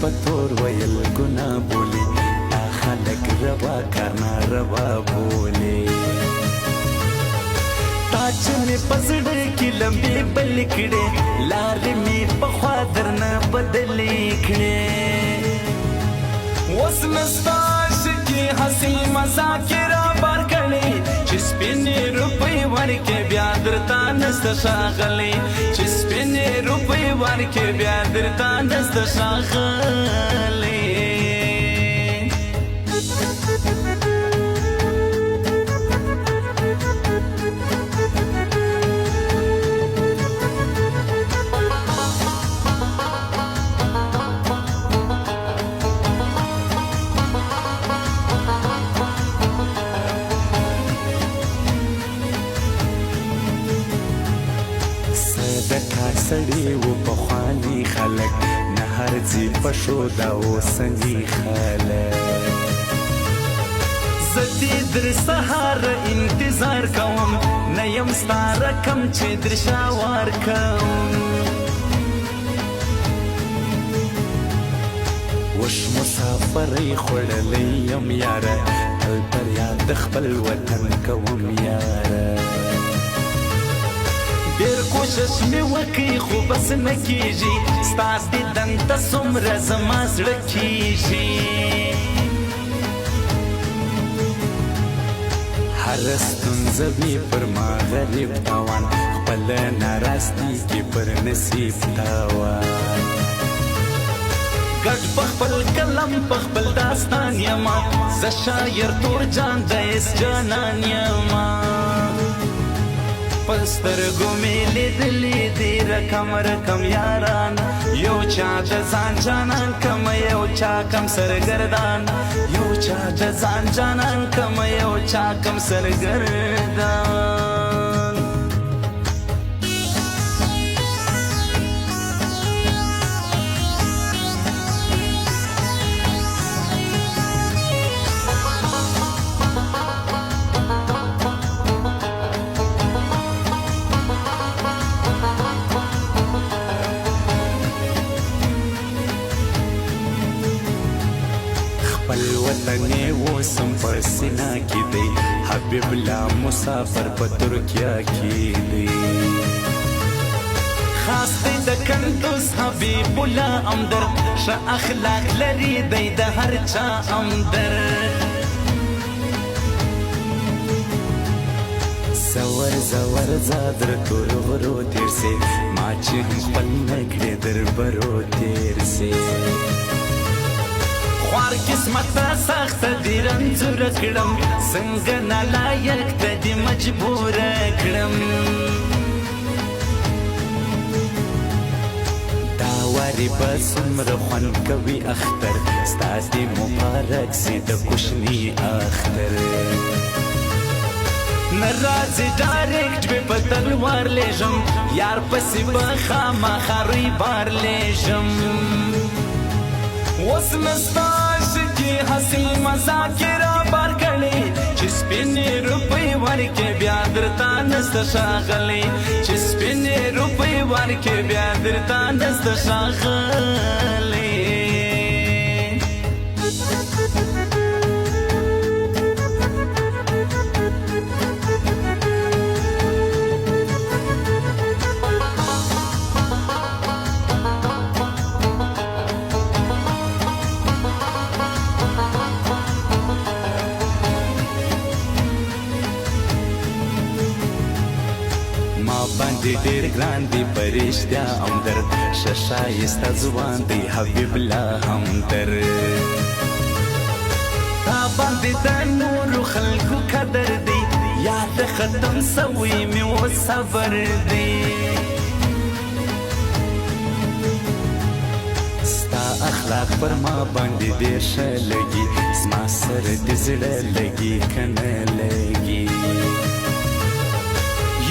پتور ویل گنا بولی دا خلق روا کارنا روا بولی تاج می پزړ کې لمبي بل کړي لارې می په خوا درنه بدلې کړي اوس مستا شکی حسی مزاک را بار کړي چې سپینې روپۍ ورکې بیا درته نسته ښاغلی چې سپینې روپۍ ورکې بیا درته نسته ښاغلی سړی و پخواني خلک نه هرځي په شو دا اوسني خلک زه دې در سهار انتظار کوم نه یم ستا رقم چې در شاوار کوم وش مسافرۍ خوړلی یم یاره تل پر یاد د خپل وطن کوم یاره ډېر کوشش مې وکړي خو بس نه کېږي ستا دیدن ته څومره زما زړه کېږي هره ستونزه وي پر ما غریب تاوان خپله ناراستي کې پر نصیب تاوان ګډ په خپل قلم په خپل داستان یما زه شاعر تور جان د اس جانان یما پسترګو مې لیدلي دي رقم رقم یاران یو چا د ځان جانان کم یو چا کم سرګردان یو چا د ځان جانان کم یو چا کم سرګردان خپل وطن اوسم په سینا کې دی حبیب الله مسافر په ترکیه کې دی خاص دی د کندوز حبیب الله امدر ښه اخلاق لري دی د هر چا امدر زور زور زادر ټول غرو تیر سي ما چې خپل نکړې در برو تیر سي خوار قسمت سخت دی رنځور کړم څنګه نالایق ته دې مجبور کړم دا واري به څومره خوند کوي اختر ستا دې مبارک سي د کوشني اختر نه راځي ډایرکټ مې په تلوار لیږم یار پسې به خامخا روی بار لیږم اوس مې ستا شکي حسي مزاک را بار کړي چې سپینې روپۍ ورکې بیا درته نسته ښاغلی چې سپینې روپۍ ورکې بیا درته نسته ښاغلی باندې ډېر ګران دی پرشتیا همدرد ښه ښایسته ځوان دی حبیب الله همدرد تا باندې د نورو خلکو قدر دی یاد ختم سوی مې اوس صبر دی ستا اخلاق پر ما باندې ډېر ښه لګي زما سره د زړه لګي که نه لګي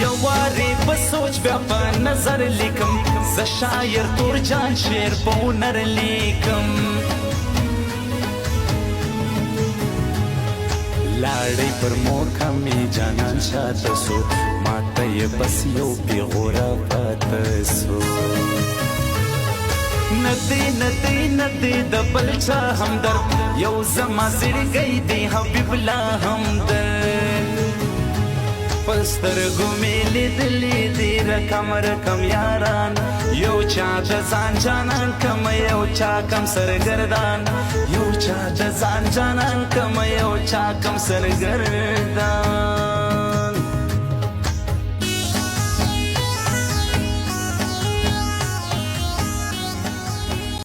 یو وارې په سوچ بیا په نظر لیکم زه شاعر تور جان شعر په هنر لیکم لاړې پر موقع مې جانان شاته سو ماته یې بس یو پیغوره پاته سو ندی ندی ندی د بل چا همدرد یو زما زړګی دی حبیب الله همدرد پسترګو مې لیدلې دي رقم رقم یاران یو چا د ځان جانان کم یو چا کم سرګردان یو چا د ځان جانان کم یو چا کم سرګردان